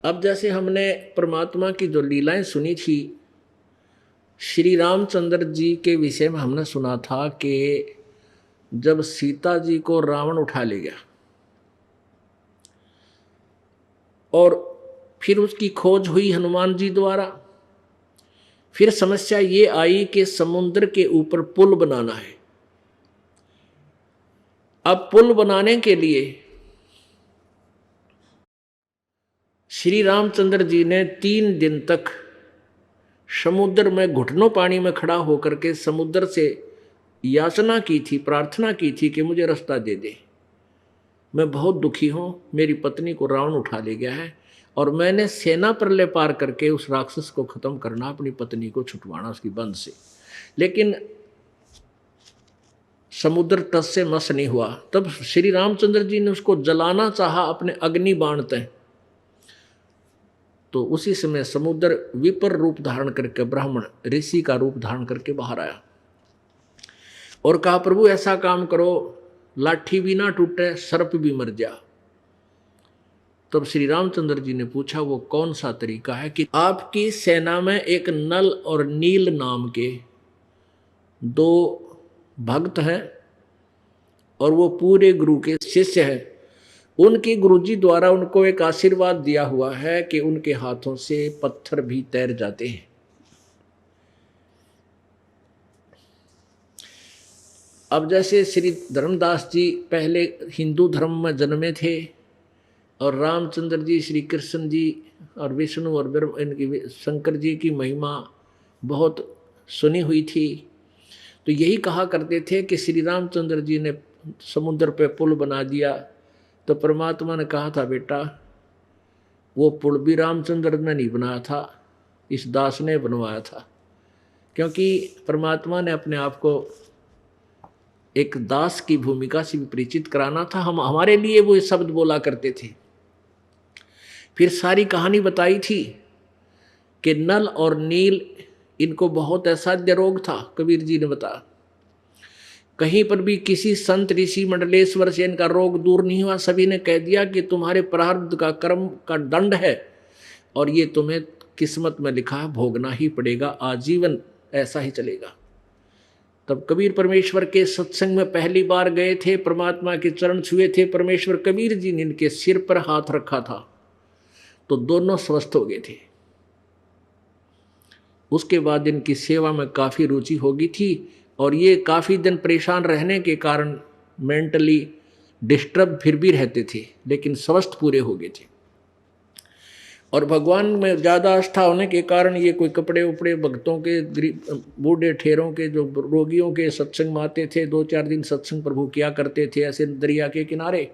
अब जैसे हमने परमात्मा की जो लीलाएं सुनी थी, श्री रामचंद्र जी के विषय में हमने सुना था कि जब सीता जी को रावण उठा ले गया और फिर उसकी खोज हुई हनुमान जी द्वारा, फिर समस्या ये आई कि समुद्र के ऊपर पुल बनाना है। अब पुल बनाने के लिए श्री रामचंद्र जी ने 3 दिन तक समुद्र में घुटनों पानी में खड़ा होकर के समुद्र से याचना की थी, प्रार्थना की थी कि मुझे रास्ता दे दे। मैं बहुत दुखी हूं, मेरी पत्नी को रावण उठा ले गया है और मैंने सेना प्रलय पार करके उस राक्षस को खत्म करना, अपनी पत्नी को छुटवाना उसकी बंध से। लेकिन समुद्र तट से मस नहीं हुआ। तब श्री रामचंद्र जी ने उसको जलाना चाहा अपने अग्नि बाण से, तो उसी समय समुद्र विपर रूप धारण करके ब्राह्मण ऋषि का रूप धारण करके बाहर आया और कहा, प्रभु ऐसा काम करो, लाठी भी ना टूटे, सर्प भी मर जा। तब श्री रामचंद्र जी ने पूछा, वो कौन सा तरीका है कि आपकी सेना में एक नल और नील नाम के 2 भक्त हैं और वो पूरे गुरु के शिष्य हैं। उनके गुरुजी द्वारा उनको एक आशीर्वाद दिया हुआ है कि उनके हाथों से पत्थर भी तैर जाते हैं। अब जैसे श्री धर्मदास जी पहले हिंदू धर्म में जन्मे थे और रामचंद्र जी, श्री कृष्ण जी और विष्णु और इनकी शंकर जी की महिमा बहुत सुनी हुई थी, तो यही कहा करते थे कि श्री रामचंद्र जी ने समुद्र पे पुल बना दिया। तो परमात्मा ने कहा था, बेटा वो पुल भी रामचंद्र ने नहीं बनाया था, इस दास ने बनवाया था। क्योंकि परमात्मा ने अपने आप को एक दास की भूमिका से भी परिचित कराना था। हम हमारे लिए वो शब्द बोला करते थे। फिर सारी कहानी बताई थी कि नल और नील, इनको बहुत असाध्य रोग था। कबीर जी ने बताया, कहीं पर भी किसी संत ऋषि मंडलेश्वर से इनका रोग दूर नहीं हुआ। सभी ने कह दिया कि तुम्हारे प्रारब्ध का कर्म का दंड है और ये तुम्हें किस्मत में लिखा है, भोगना ही पड़ेगा, आजीवन ऐसा ही चलेगा। तब कबीर परमेश्वर के सत्संग में पहली बार गए थे, परमात्मा के चरण छुए थे। परमेश्वर कबीर जी ने इनके सिर पर हाथ रखा था तो दोनों स्वस्थ हो गए थे। उसके बाद इनकी सेवा में काफ़ी रुचि हो गई थी और ये काफ़ी दिन परेशान रहने के कारण मेंटली डिस्टर्ब फिर भी रहते थे, लेकिन स्वस्थ पूरे हो गए थे। और भगवान में ज़्यादा आस्था होने के कारण ये कोई कपड़े उपड़े भक्तों के, बूढ़े ठेरों के, जो रोगियों के सत्संग में आते थे, 2-4 दिन सत्संग प्रभु किया करते थे ऐसे दरिया के किनारे।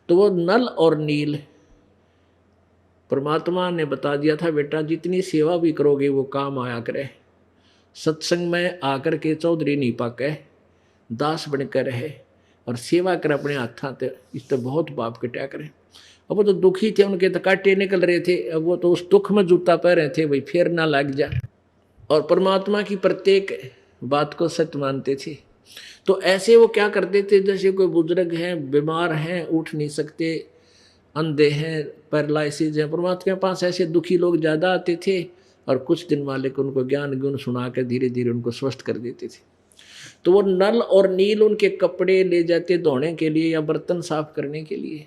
तो वो नल और नील परमात्मा ने बता दिया था, बेटा जितनी सेवा भी करोगे वो काम आया करे। सत्संग में आकर के चौधरी नहीं पाके, दास बनकर रहे और सेवा कर अपने हाथा ते, इस तो बहुत बाप कटा करें। अब वो तो दुखी थे, उनके तो कांटे निकल रहे थे। अब वो तो उस दुख में जूता पह रहे थे, भाई फिर ना लग जा। और परमात्मा की प्रत्येक बात को सत्य मानते थे। तो ऐसे वो क्या करते थे, जैसे कोई बुजुर्ग हैं, बीमार हैं, उठ नहीं सकते, अंधे हैं, पैरालिसिस हैं, परमात्मा के पास ऐसे दुखी लोग ज़्यादा आते थे और कुछ दिन वाले को उनको ज्ञान गुण सुना कर धीरे धीरे उनको स्वस्थ कर देते थे। तो वो नल और नील उनके कपड़े ले जाते धोने के लिए या बर्तन साफ करने के लिए।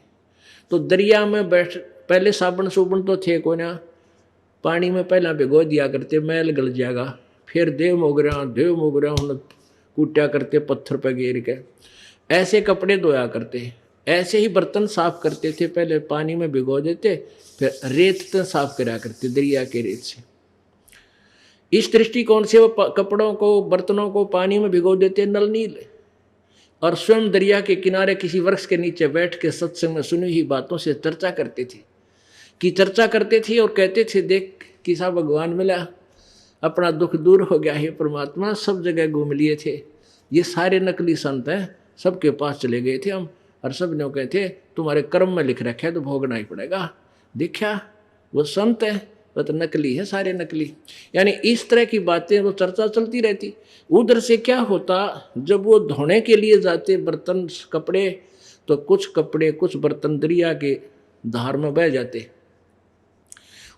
तो दरिया में बैठ, पहले साबुन सुबुन तो थे कोई ना, पानी में पहला भिगो दिया करते, मैल गल जाएगा, फिर देव मोगरा कूटा करते पत्थर पर गिर के, ऐसे कपड़े धोया करते। ऐसे ही बर्तन साफ करते थे, पहले पानी में भिगो देते, फिर रेत से साफ करा करते, दरिया के रेत से। इस दृष्टिकोण से वो कपड़ों को, बर्तनों को पानी में भिगो देते नल नील, और स्वयं दरिया के किनारे किसी वृक्ष के नीचे बैठ के सत्संग में सुनी हुई बातों से चर्चा करते थे और कहते थे, देख किसा भगवान मिला, अपना दुख दूर हो गया है, परमात्मा सब जगह घूम लिए थे, ये सारे नकली संत हैं, सबके पास चले गए थे हम, और सब ने कहते तुम्हारे कर्म में लिख रखा है तो भोगना ही पड़ेगा। देखा वो संत है, वो तो नकली है, सारे नकली। यानी इस तरह की बातें वो चर्चा चलती रहती। उधर से क्या होता, जब वो धोने के लिए जाते बर्तन कपड़े, तो कुछ कपड़े कुछ बर्तन दरिया के धार में बह जाते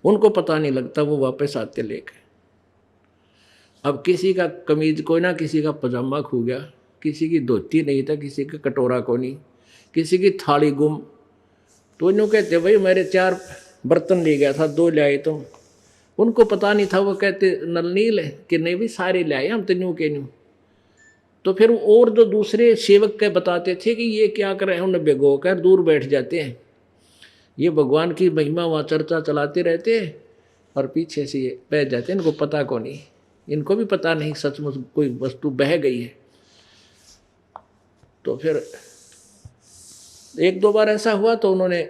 उनको पता नहीं लगता, वो वापस आते लेके। अब किसी का कमीज कोई ना, किसी का पजामा खो गया, किसी की धोती नहीं था, किसी का कटोरा को नहीं, किसी की थाली गुम। तो इन्हों कहते भाई मेरे 4 बर्तन ले गया था, 2 ले आए तुम। उनको पता नहीं था, वो कहते नलनील है कि नहीं भी सारे ले आए हम तो न्यू के न्यू। तो फिर और जो दूसरे सेवक के बताते थे कि ये क्या कर रहे हैं, उन्हें भिगो कर दूर बैठ जाते हैं, ये भगवान की महिमा वहाँ चर्चा चलाते रहते हैं और पीछे से ये बह जाते हैं, इनको पता को नहीं, इनको भी पता नहीं सचमुच कोई वस्तु बह गई है। तो फिर 1-2 बार ऐसा हुआ तो उन्होंने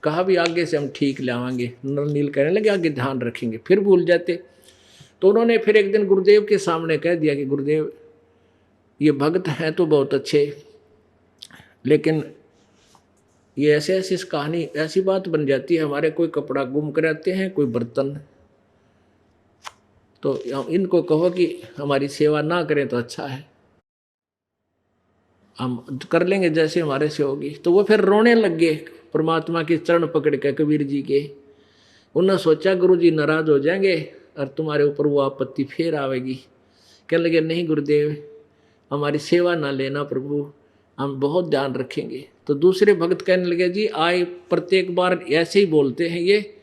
कहा भी आगे से हम ठीक ले आएंगे, नलनील कहने लगे आगे ध्यान रखेंगे, फिर भूल जाते। तो उन्होंने फिर एक दिन गुरुदेव के सामने कह दिया कि गुरुदेव ये भक्त हैं तो बहुत अच्छे, लेकिन ये ऐसे ऐसी कहानी ऐसी बात बन जाती है, हमारे कोई कपड़ा गुम कराते हैं, कोई बर्तन, तो इनको कहो कि हमारी सेवा ना करें तो अच्छा है, हम कर लेंगे जैसे हमारे से होगी। तो वो फिर रोने लग गए परमात्मा के चरण पकड़ के, कबीर जी के। उन्होंने सोचा गुरु जी नाराज हो जाएंगे और तुम्हारे ऊपर वो आपत्ति फिर आवेगी। कहने लगे नहीं गुरुदेव, हमारी सेवा ना लेना प्रभु, हम बहुत ध्यान रखेंगे। तो दूसरे भक्त कहने लगे जी आए प्रत्येक बार ऐसे ही बोलते हैं, ये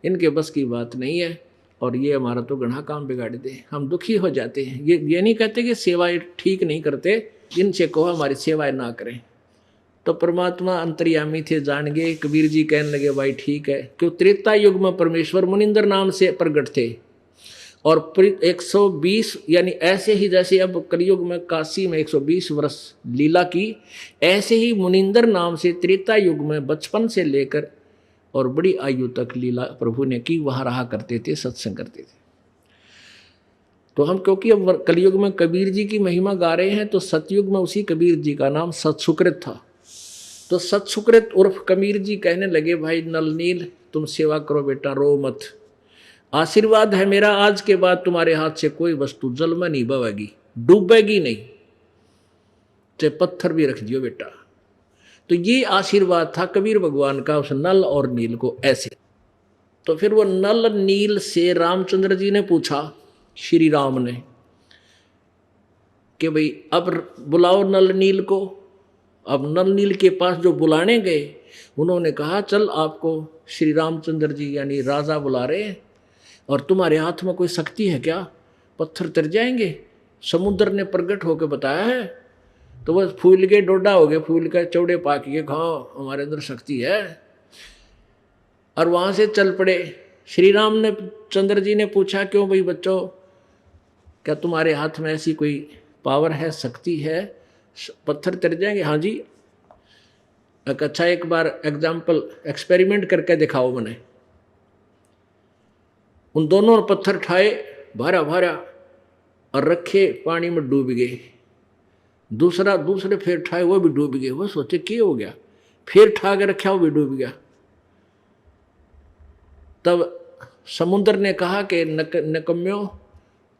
इनके बस की बात नहीं है और ये हमारा तो घना काम बिगाड़ दे, हम दुखी हो जाते हैं। ये नहीं कहते कि सेवाएं ठीक नहीं करते, इनसे कहो हमारी सेवाएं ना करें। तो परमात्मा अंतर्यामी थे, जान गए। कबीर जी कहने लगे भाई ठीक है, क्यों त्रेता युग में परमेश्वर मुनिंदर नाम से प्रकट थे और 120 यानी ऐसे ही जैसे अब कलयुग में काशी में 120 वर्ष लीला की, ऐसे ही मुनिंदर नाम से त्रेता युग में बचपन से लेकर और बड़ी आयु तक लीला प्रभु ने की, वहाँ रहा करते थे, सत्संग करते थे। तो हम क्योंकि अब कलयुग में कबीर जी की महिमा गा रहे हैं, तो सतयुग में उसी कबीर जी का नाम सतसुकृत था। तो सतसुकृत उर्फ कबीर जी कहने लगे भाई नलनील तुम सेवा करो बेटा, रो मत, आशीर्वाद है मेरा, आज के बाद तुम्हारे हाथ से कोई वस्तु जल में नहीं बहेगी, डूबेगी नहीं, चाहे पत्थर भी रख दियो बेटा। तो ये आशीर्वाद था कबीर भगवान का उस नल और नील को ऐसे। तो फिर वो नल नील से रामचंद्र जी ने पूछा, श्री राम ने, कि भाई अब बुलाओ नल नील को। अब नल नील के पास जो बुलाने गए, उन्होंने कहा चल आपको श्री रामचंद्र जी यानी राजा बुला रहे हैं और तुम्हारे हाथ में कोई शक्ति है क्या, पत्थर तर जाएंगे। समुद्र ने प्रकट होकर बताया है। तो बस फूल के डोडा हो गए, फूल का चौड़े पाक के खाओ, हमारे अंदर शक्ति है। और वहाँ से चल पड़े। श्री राम ने चंद्र जी ने पूछा क्यों भाई बच्चों, क्या तुम्हारे हाथ में ऐसी कोई पावर है, शक्ति है, पत्थर तर जाएंगे। हाँ जी। अच्छा एक बार एग्जाम्पल एक्सपेरिमेंट करके दिखाओ मैंने। उन दोनों पत्थर ठाए भारा भारा और रखे, पानी में डूब गए। दूसरे फिर ठाए, वो भी डूब गए। वो सोचे क्या हो गया, फिर ठा के रखा, वो भी डूब गया। तब समुद्र ने कहा कि नकम्यो,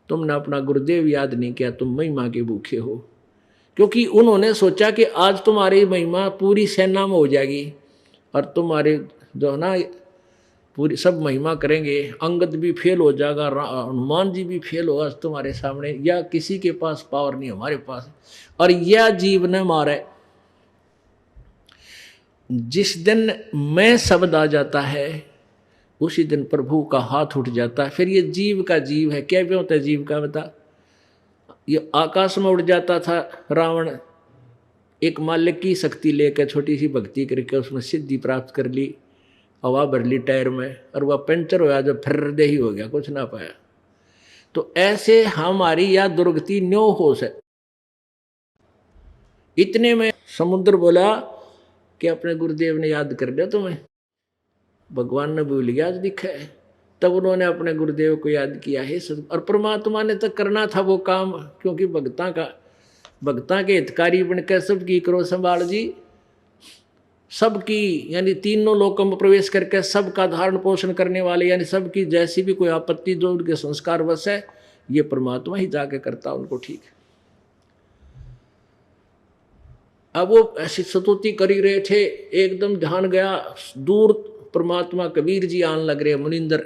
तुमने अपना गुरुदेव याद नहीं किया, तुम महिमा के भूखे हो। क्योंकि उन्होंने सोचा कि आज तुम्हारी महिमा पूरी सेना में हो जाएगी और तुम्हारे जो है ना पूरी सब महिमा करेंगे, अंगद भी फेल हो जाएगा, हनुमान जी भी फेल होगा तुम्हारे सामने, या किसी के पास पावर नहीं हमारे पास। और यह जीव ने मारे। जिस दिन मैं शब्द आ जाता है उसी दिन प्रभु का हाथ उठ जाता है। फिर ये जीव का जीव है, क्या भी होता है जीव का बता। ये आकाश में उड़ जाता था रावण, एक मालिक की शक्ति लेकर छोटी सी भक्ति करके उसमें सिद्धि प्राप्त कर ली, हवा भर ली टायर में, और वह पंचर होया जब फिर दे ही हो गया, कुछ ना पाया। तो ऐसे हमारी या दुर्गति न्यो होश है। इतने में समुद्र बोला कि अपने गुरुदेव ने याद कर लिया तुम्हें, भगवान ने भूल गया आज दिखा है। तब उन्होंने अपने गुरुदेव को याद किया है, और परमात्मा ने तो करना था वो काम, क्योंकि भक्ता के हितकारी बनकर सबकी करो संभाल जी। सबकी यानी तीनों लोकों में प्रवेश करके सबका धारण पोषण करने वाले, यानी सबकी जैसी भी कोई आपत्ति जो उनके संस्कार वश है, ये परमात्मा ही जाके करता उनको ठीक। अब वो ऐसी स्तुति कर ही रहे थे, एकदम ध्यान गया दूर परमात्मा कबीर जी आने लग रहे, मुनिंदर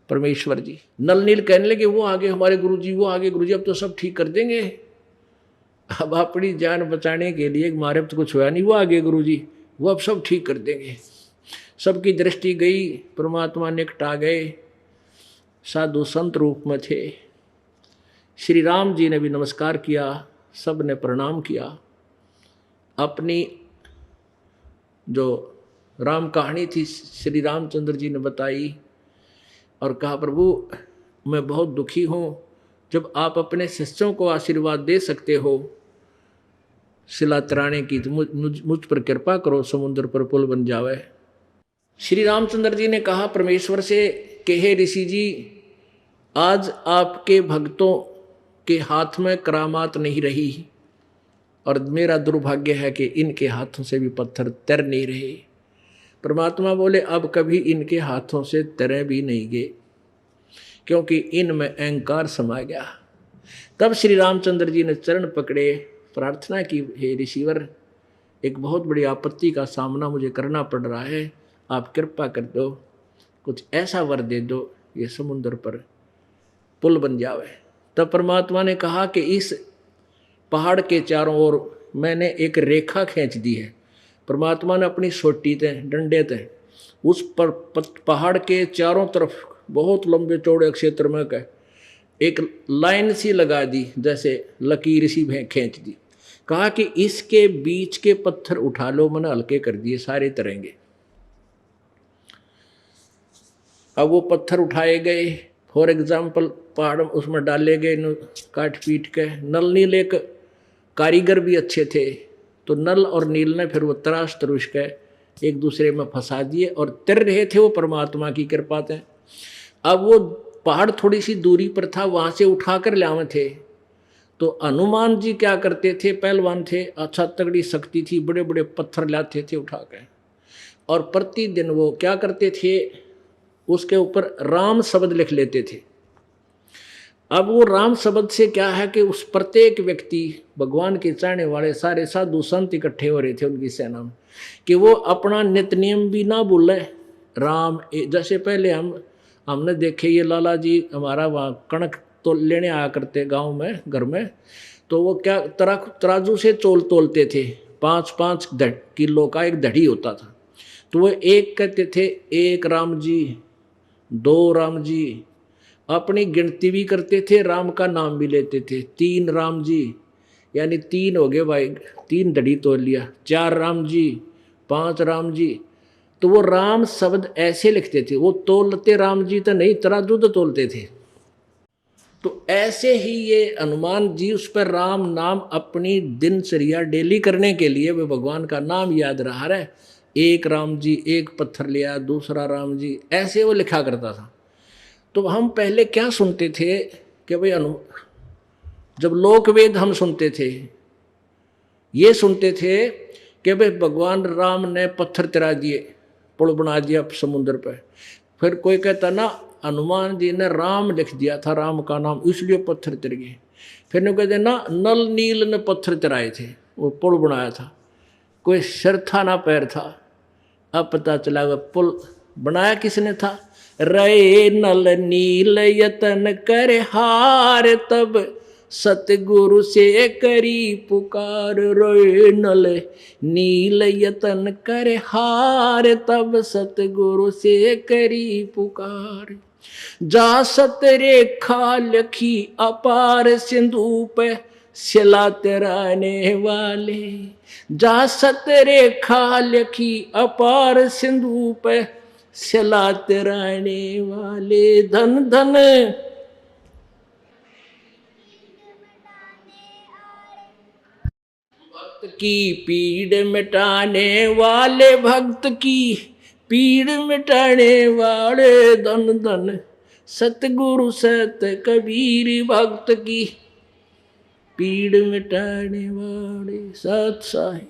परमेश्वर जी। नल नील कहने लगे वो आगे हमारे गुरु जी, वो आगे गुरु जी, अब तो सब ठीक कर देंगे। अब अपनी जान बचाने के लिए हमारे अब तो कुछ हुआ नहीं, वो आगे गुरु जी, वो अब सब ठीक कर देंगे। सबकी दृष्टि गई, परमात्मा निकट आ गए, साधु संत रूप में थे। श्री राम जी ने भी नमस्कार किया, सब ने प्रणाम किया। अपनी जो राम कहानी थी श्री रामचंद्र जी ने बताई और कहा, प्रभु मैं बहुत दुखी हूँ, जब आप अपने शिष्यों को आशीर्वाद दे सकते हो शिला तराने की, तो मुझ पर कृपा करो, समुद्र पर पुल बन जावे। श्री रामचंद्र जी ने कहा परमेश्वर से कि हे ऋषि जी, आज आपके भक्तों के हाथ में करामात नहीं रही और मेरा दुर्भाग्य है कि इनके हाथों से भी पत्थर तर नहीं रहे। परमात्मा बोले अब कभी इनके हाथों से तरे भी नहीं गए, क्योंकि इनमें अहंकार समा गया। तब श्री रामचंद्र जी ने चरण पकड़े, प्रार्थना की, हे ऋषिवर, एक बहुत बड़ी आपत्ति का सामना मुझे करना पड़ रहा है, आप कृपा कर दो, कुछ ऐसा वर दे दो ये समुद्र पर पुल बन जावे। तब परमात्मा ने कहा कि इस पहाड़ के चारों ओर मैंने एक रेखा खींच दी है। परमात्मा ने अपनी सोटी ते डंडे ते उस पर पहाड़ के चारों तरफ बहुत लंबे चौड़े क्षेत्र में का एक लाइन सी लगा दी, जैसे लकीर सी खींच दी। कहा कि इसके बीच के पत्थर उठा लो, मैंने हल्के कर दिए, सारे तरेंगे। अब वो पत्थर उठाए गए, फॉर एग्जाम्पल पहाड़ उसमें डाले गए, काट पीट के। नल नील एक कारीगर भी अच्छे थे, तो नल और नील ने फिर वो तराश तरुश के एक दूसरे में फंसा दिए और तर रहे थे वो परमात्मा की कृपा से। अब वो पहाड़ थोड़ी सी दूरी पर था, वहां से उठा कर लावे थे। तो हनुमान जी क्या करते थे, पहलवान थे, अच्छा तगड़ी शक्ति थी, बड़े बड़े पत्थर लाते थे उठा के, और प्रतिदिन वो क्या करते थे, उसके ऊपर राम शब्द लिख लेते थे। अब वो राम शब्द से क्या है कि उस प्रत्येक व्यक्ति, भगवान के चाहने वाले सारे साधु संत इकट्ठे हो रहे थे उनकी सेना में, कि वो अपना नित्य नियम भी ना भूले। राम जैसे पहले हमने देखे, ये लाला जी हमारा वहाँ कणक तो लेने आया करते गांव में, घर में, तो वो क्या तराजू से तोलते थे, 5-5 किलो का एक धड़ी होता था। तो वो एक कहते थे, एक राम जी, 2 राम जी, अपनी गिनती भी करते थे, राम का नाम भी लेते थे, 3 राम जी, यानी 3 हो गए भाई, 3 धड़ी तोल लिया, 4 राम जी, 5 राम जी। तो वो राम शब्द ऐसे लिखते थे, वो तोलते राम जी तो नहीं, तराजू तो तोलते थे। तो ऐसे ही ये हनुमान जी उस पर राम नाम अपनी दिनचर्या डेली करने के लिए वे भगवान का नाम याद रहा रहे, एक राम जी, एक पत्थर लिया, दूसरा राम जी, ऐसे वो लिखा करता था। तो हम पहले क्या सुनते थे कि भाई जब लोक वेद हम सुनते थे, ये सुनते थे कि भाई भगवान राम ने पत्थर तिरा दिए, पुल बना दिया समुद्र पे। फिर कोई कहता ना हनुमान जी ने राम लिख दिया था, राम का नाम, इसलिए पत्थर तिर गए। फिर नहीं कहते ना नल नील ने पत्थर तिराए थे, वो पुल बनाया था, कोई सिर था ना पैर था। अब पता चला वह पुल बनाया किसने था, रे नल नील यतन कर हार, तब सतगुरु से करी पुकार। रे नल नील यतन कर हार, तब सतगुरु से करी पुकार। जा सत रेखा लखी अपार सिंधु पे शिला तराने वाले। जा सत रेखा लखी अपार सिंधु पे शिला तराने वाले। धन धन भक्त की पीड़ मिटाने वाले, भक्त की पीड़ मिटाने वाले। धन धन सतगुरु सत कबीर, भक्त की पीड़ मिटाने वाले। सत साहिब।